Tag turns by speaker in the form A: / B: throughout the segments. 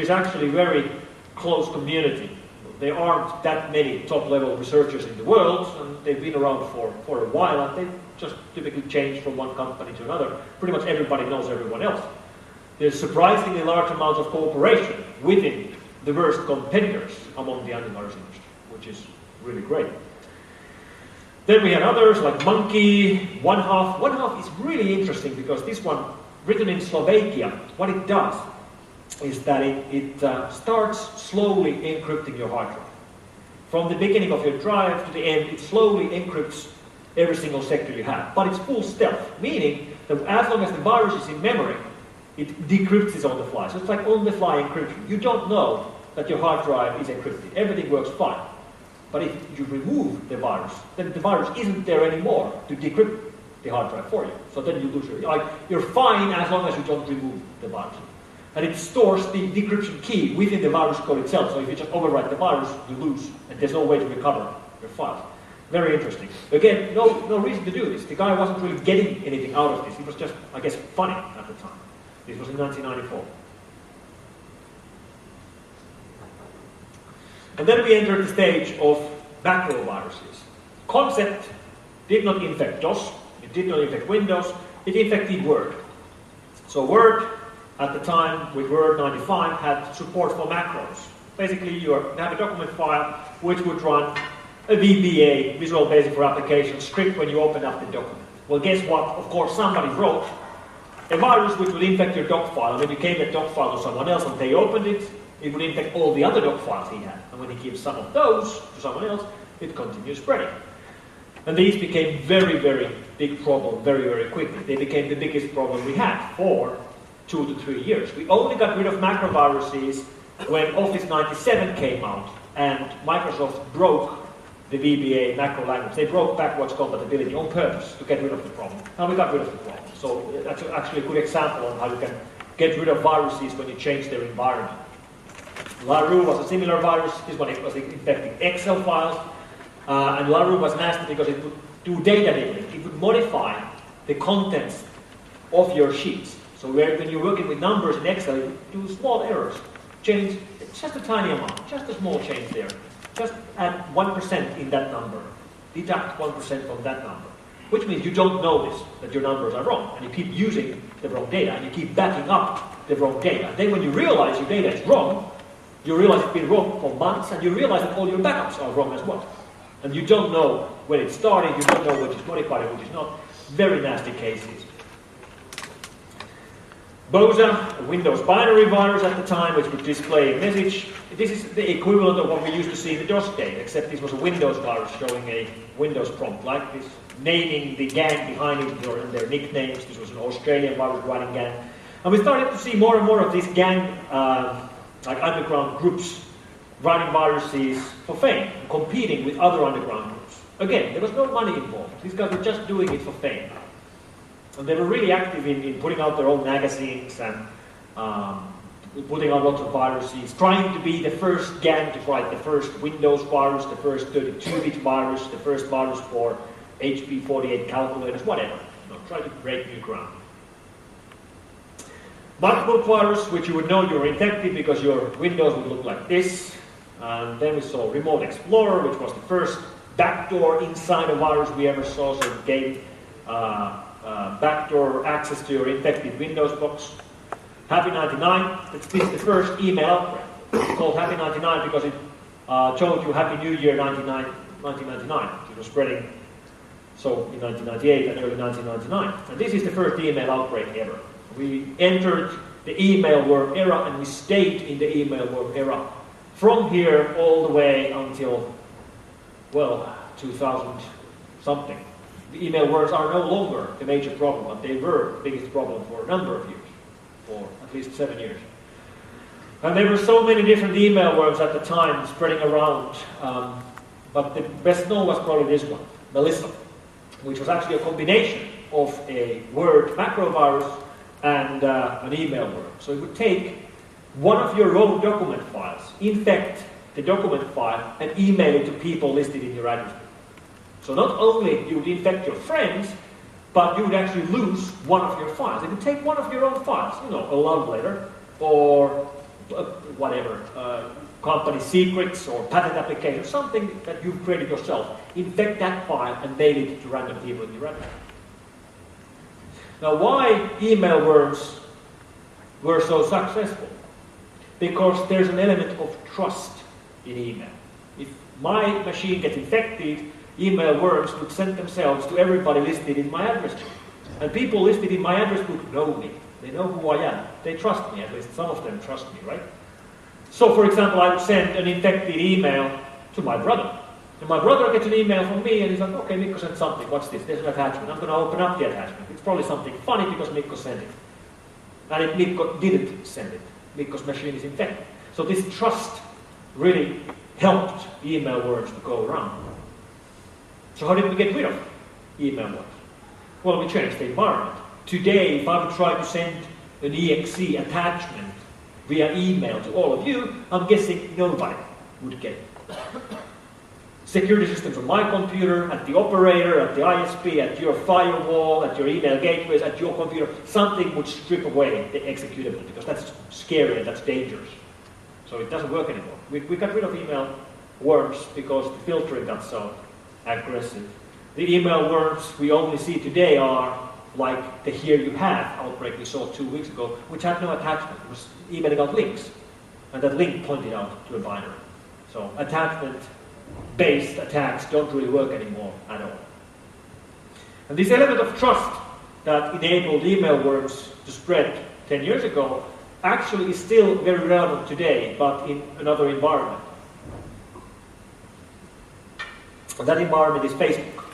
A: It's actually a very close community. There aren't that many top-level researchers in the world, and they've been around for a while, and they just typically change from one company to another. Pretty much everybody knows everyone else. There's surprisingly large amounts of cooperation within the worst competitors among the antivirus industry, which is really great. Then we had others like Monkey, OneHalf. OneHalf is really interesting because this one, written in Slovakia, what it does is that it starts slowly encrypting your hard drive. From the beginning of your drive to the end, it slowly encrypts every single sector you have. But it's full stealth, meaning that as long as the virus is in memory, it decrypts it on the fly. So it's like on-the-fly encryption. You don't know that your hard drive is encrypted. Everything works fine. But if you remove the virus, then the virus isn't there anymore to decrypt the hard drive for you. So then you lose you're fine as long as you don't remove the virus. And it stores the decryption key within the virus code itself. So if you just overwrite the virus, you lose, and there's no way to recover your files. Very interesting. Again, no reason to do this. The guy wasn't really getting anything out of this. It was just, I guess, funny at the time. This was in 1994. And then we entered the stage of macroviruses. Concept did not infect DOS, it did not infect Windows, it infected Word. So Word, at the time, with Word 95, had support for macros. Basically, you have a document file which would run a VBA, Visual Basic for Application, script when you open up the document. Well, guess what? Of course, somebody wrote a virus which would infect your doc file, and when you gave that doc file to someone else and they opened it, it would infect all the other doc files he had. And when he gives some of those to someone else, it continues spreading. And these became very, very big problem very, very quickly. They became the biggest problem we had for 2 to 3 years. We only got rid of macroviruses when Office 97 came out and Microsoft broke the VBA macro language. They broke backwards compatibility on purpose to get rid of the problem. And we got rid of the problem. So that's actually a good example on how you can get rid of viruses when you change their environment. LaRue was a similar virus. This one was infecting Excel files. And LaRue was nasty because it would do data labeling. It would modify the contents of your sheets. So when you're working with numbers in Excel, you do small errors. Change just a tiny amount, just a small change there. Just add 1% in that number. Deduct 1% from that number. Which means you don't notice that your numbers are wrong. And you keep using the wrong data. And you keep backing up the wrong data. Then when you realize your data is wrong, you realize it's been wrong for months, and you realize that all your backups are wrong as well. And you don't know when it started, you don't know which is modified and which is not. Very nasty cases. Boza, a Windows binary virus at the time, which would display a message. This is the equivalent of what we used to see in the DOS days, except this was a Windows virus showing a Windows prompt like this, naming the gang behind it and their nicknames. This was an Australian virus running gang. And we started to see more and more of these gang, like underground groups, running viruses for fame, competing with other underground groups. Again, there was no money involved. These guys were just doing it for fame. And they were really active in putting out their own magazines and putting out lots of viruses, trying to be the first gang to write the first Windows virus, the first 32-bit virus, the first virus for HP 48 calculators, whatever. Try to break new ground. Multiple virus, which you would know you were infected because your Windows would look like this. And then we saw Remote Explorer, which was the first backdoor inside a virus we ever saw, so it gave backdoor access to your infected Windows box. Happy 99, this is the first email outbreak. It's called Happy 99 because it told you Happy New Year 1999. It was spreading so in 1998 and early 1999. And this is the first email outbreak ever. We entered the email worm era and we stayed in the email worm era from here all the way until, well, 2000 something. The email worms are no longer the major problem, but they were the biggest problem for a number of years, for at least 7 years. And there were so many different email worms at the time spreading around, but the best known was probably this one, Melissa, which was actually a combination of a Word macrovirus and an email worm. So it would take one of your own document files, infect the document file, and email it to people listed in your address book. So not only you would infect your friends, but you would actually lose one of your files. It would take one of your own files, a love letter, or whatever, company secrets or patent applications, something that you've created yourself. Infect that file and mail it to random people in your network. Now, why email worms were so successful? Because there's an element of trust in email. If my machine gets infected, email worms would send themselves to everybody listed in my address book. And people listed in my address book know me. They know who I am. They trust me, at least some of them trust me, right? So, for example, I would send an infected email to my brother. And my brother gets an email from me and he's like, okay, Mikko sent something. What's this? There's an attachment. I'm going to open up the attachment. It's probably something funny because Mikko sent it. And if Mikko didn't send it, Mikko's machine is infected. So this trust really helped email worms to go around. So how did we get rid of email worms? Well, we changed the environment. Today, if I would try to send an exe attachment via email to all of you, I'm guessing nobody would get it. Security systems on my computer, at the operator, at the ISP, at your firewall, at your email gateways, at your computer, something would strip away the executable because that's scary and that's dangerous. So it doesn't work anymore. We got rid of email worms because the filtering got so aggressive. The email worms we only see today are like the Here You Have outbreak we saw 2 weeks ago, which had no attachment. It was emailing out links. And that link pointed out to a binary. So attachment-based attacks don't really work anymore at all. And this element of trust that enabled email worms to spread 10 years ago actually is still very relevant today, but in another environment. And that environment is Facebook.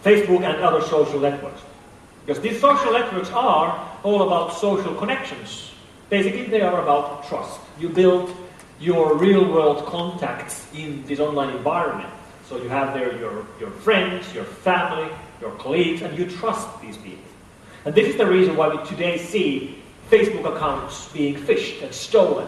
A: Facebook and other social networks. Because these social networks are all about social connections. Basically, they are about trust. You build your real-world contacts in this online environment. So you have there your friends, your family, your colleagues, and you trust these people. And this is the reason why we today see Facebook accounts being phished and stolen.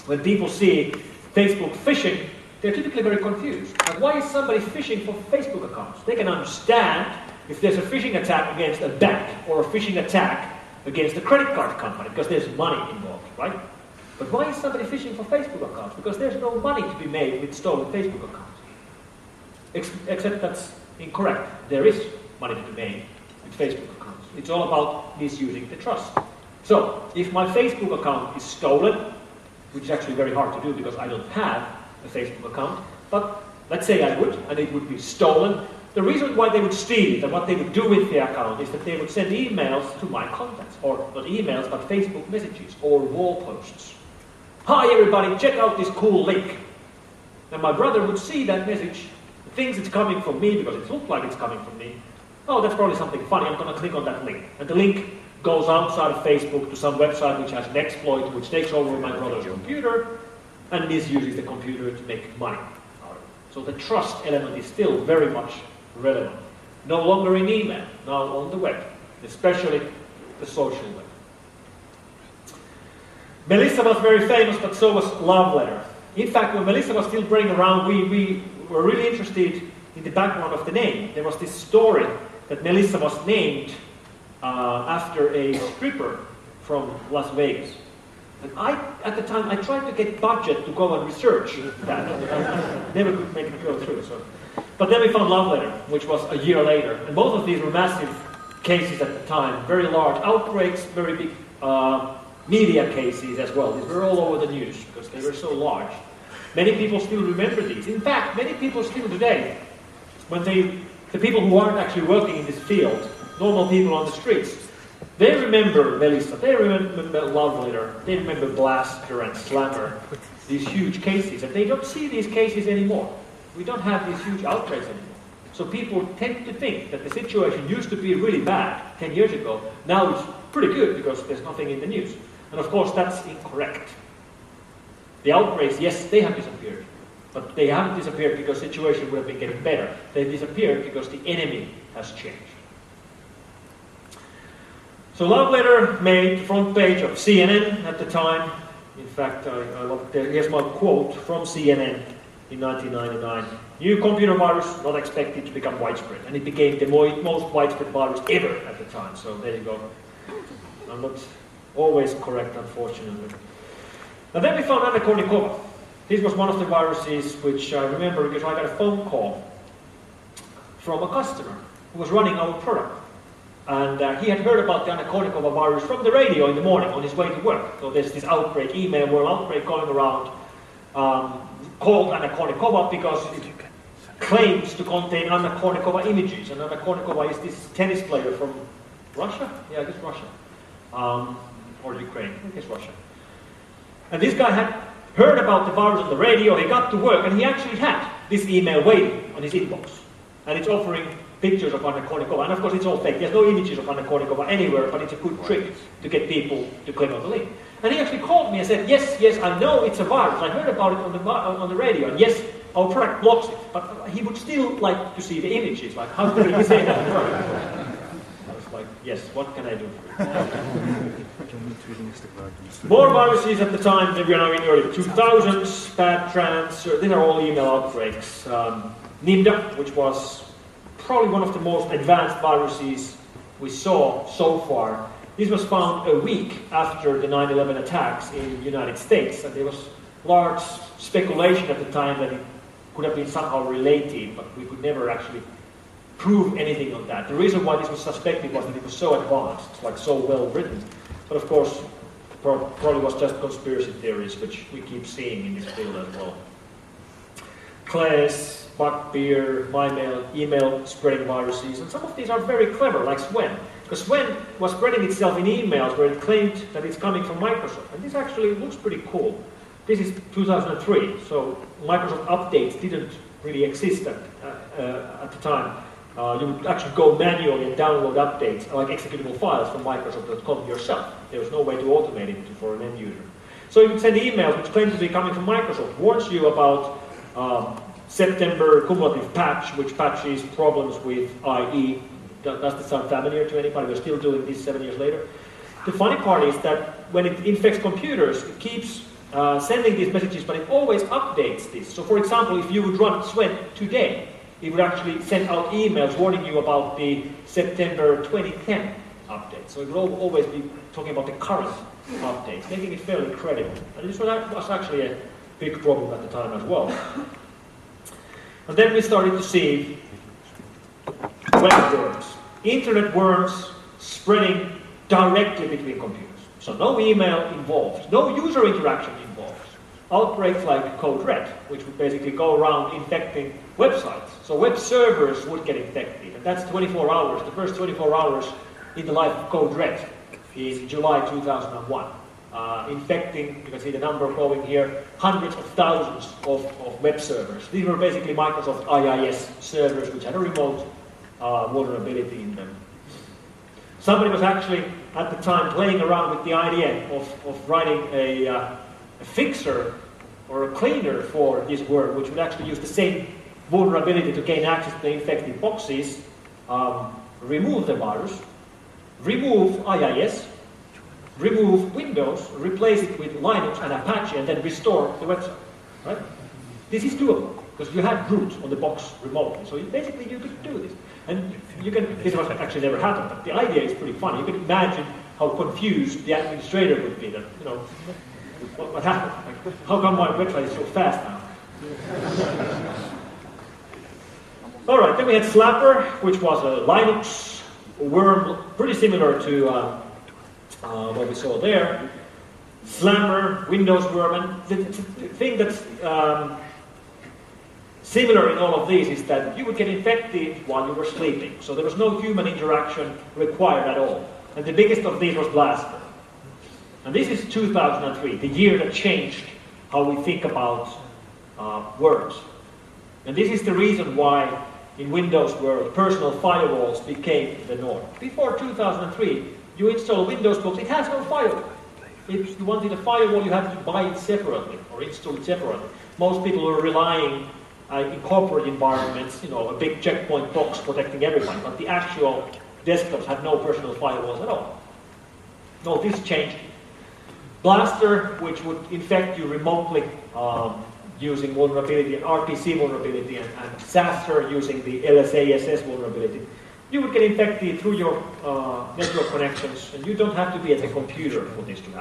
A: When people see Facebook phishing, they're typically very confused. Like, why is somebody phishing for Facebook accounts? They can understand if there's a phishing attack against a bank or a phishing attack against a credit card company because there's money involved, right? But why is somebody phishing for Facebook accounts? Because there's no money to be made with stolen Facebook accounts. Except that's incorrect. There is money to be made with Facebook accounts. It's all about misusing the trust. So, if my Facebook account is stolen, which is actually very hard to do because I don't have a Facebook account, but let's say I would, and it would be stolen. The reason why they would steal it and what they would do with the account is that they would send emails to my contacts, or not emails, but Facebook messages or wall posts. Hi everybody, check out this cool link. And my brother would see that message, thinks it's coming from me because it looks like it's coming from me. Oh, that's probably something funny, I'm going to click on that link. And the link goes outside of Facebook to some website which has an exploit which takes over my brother's computer and misuses the computer to make money out of it. So the trust element is still very much relevant. No longer in email, now on the web, especially the social web. Melissa was very famous, but so was Love Letter. In fact, when Melissa was still bringing around, we were really interested in the background of the name. There was this story that Melissa was named after a stripper from Las Vegas. And at the time, I tried to get budget to go and research that. I never could make it go through. So. But then we found Love Letter, which was a year later. And both of these were massive cases at the time, very large outbreaks, very big media cases as well. These were all over the news because they were so large. Many people still remember these. In fact, many people still today, when the people who aren't actually working in this field, normal people on the streets, they remember Melissa, they remember Love Letter, they remember Blaster and Slammer, these huge cases, and they don't see these cases anymore. We don't have these huge outbreaks anymore. So people tend to think that the situation used to be really bad 10 years ago, now it's pretty good because there's nothing in the news. And of course that's incorrect. The outbreaks, yes, they have disappeared, but they haven't disappeared because the situation would have been getting better. They've disappeared because the enemy has changed. So Love Letter made the front page of CNN at the time. In fact, I love it. Here's my quote from CNN in 1999. New computer virus not expected to become widespread. And it became the most widespread virus ever at the time. So there you go. I'm not always correct, unfortunately. And then we found Anakonikova. This was one of the viruses which I remember because I got a phone call from a customer who was running our product. And he had heard about the Anakonikova virus from the radio in the morning on his way to work. So there's this outbreak, email world outbreak going around, called Anakonikova because it claims to contain Anakonikova images. And Anakonikova is this tennis player from Russia? Yeah, I guess Russia. Or Ukraine, I guess Russia. And this guy had heard about the virus on the radio, he got to work, and he actually had this email waiting on his inbox. And it's offering pictures of Anakonikova. And of course it's all fake. There's no images of Anakonikova anywhere, but it's a good trick to get people to click on the link. And he actually called me and said, yes, I know it's a virus. I heard about it on the radio. And yes, our product blocks it. But he would still like to see the images. Like, how could he say that? I was like, yes, what can I do for you? More viruses at the time, we are now in the early 2000s, bad trans, these are all email outbreaks. Nimda, which was probably one of the most advanced viruses we saw so far. This was found a week after the 9/11 attacks in the United States, and there was large speculation at the time that it could have been somehow related, but we could never actually prove anything on that. The reason why this was suspected was that it was so advanced, like so well written. But of course, probably was just conspiracy theories, which we keep seeing in this field as well. Claes, Buckbeer, MyMail, email spreading viruses, and some of these are very clever, like Swen. Because Swen was spreading itself in emails where it claimed that it's coming from Microsoft. And this actually looks pretty cool. This is 2003, so Microsoft updates didn't really exist at the time. You would actually go manually and download updates, like executable files from Microsoft.com yourself. There was no way to automate it for an end user. So you would send emails which claim to be coming from Microsoft, warns you about September cumulative patch, which patches problems with IE. Does this sound familiar to anybody? We're still doing this 7 years later. The funny part is that when it infects computers, it keeps sending these messages, but it always updates this. So for example, if you would run Swen today, it would actually send out emails warning you about the September 2010 update. So it would always be talking about the current updates, making it fairly credible. And this was actually a big problem at the time as well. And then we started to see web worms, internet worms spreading directly between computers. So no email involved, no user interaction involved. Outbreaks like Code Red, which would basically go around infecting websites. So web servers would get infected, and that's 24 hours, the first 24 hours in the life of Code Red in July 2001. Infecting, you can see the number going here, hundreds of thousands of web servers. These were basically Microsoft IIS servers which had a remote vulnerability in them. Somebody was actually, at the time, playing around with the idea of writing a fixer or a cleaner for this worm, which would actually use the same vulnerability to gain access to the infected boxes, remove the virus, remove IIS, remove Windows, replace it with Linux and Apache, and then restore the website. Right? This is doable because you had root on the box remotely, so basically you could do this. And you can. This was actually never happened, but the idea is pretty funny. You can imagine how confused the administrator would be. That what happened? Like, how come my website is so fast now? All right, then we had Slapper, which was a Linux worm, pretty similar to what we saw there. Slammer, Windows worm, and the thing that's similar in all of these is that you would get infected while you were sleeping. So there was no human interaction required at all. And the biggest of these was Blaster. And this is 2003, the year that changed how we think about worms. And this is the reason why in Windows world, personal firewalls became the norm. Before 2003, you install a Windows box, it has no firewall. If you wanted a firewall, you had to buy it separately or install it separately. Most people were relying in corporate environments, a big checkpoint box protecting everyone, but the actual desktops had no personal firewalls at all. No, this changed. Blaster, which would infect you remotely using vulnerability, and RPC vulnerability, and SASTER using the LSASS vulnerability. You would get infected through your network connections, and you don't have to be at the computer for this to happen.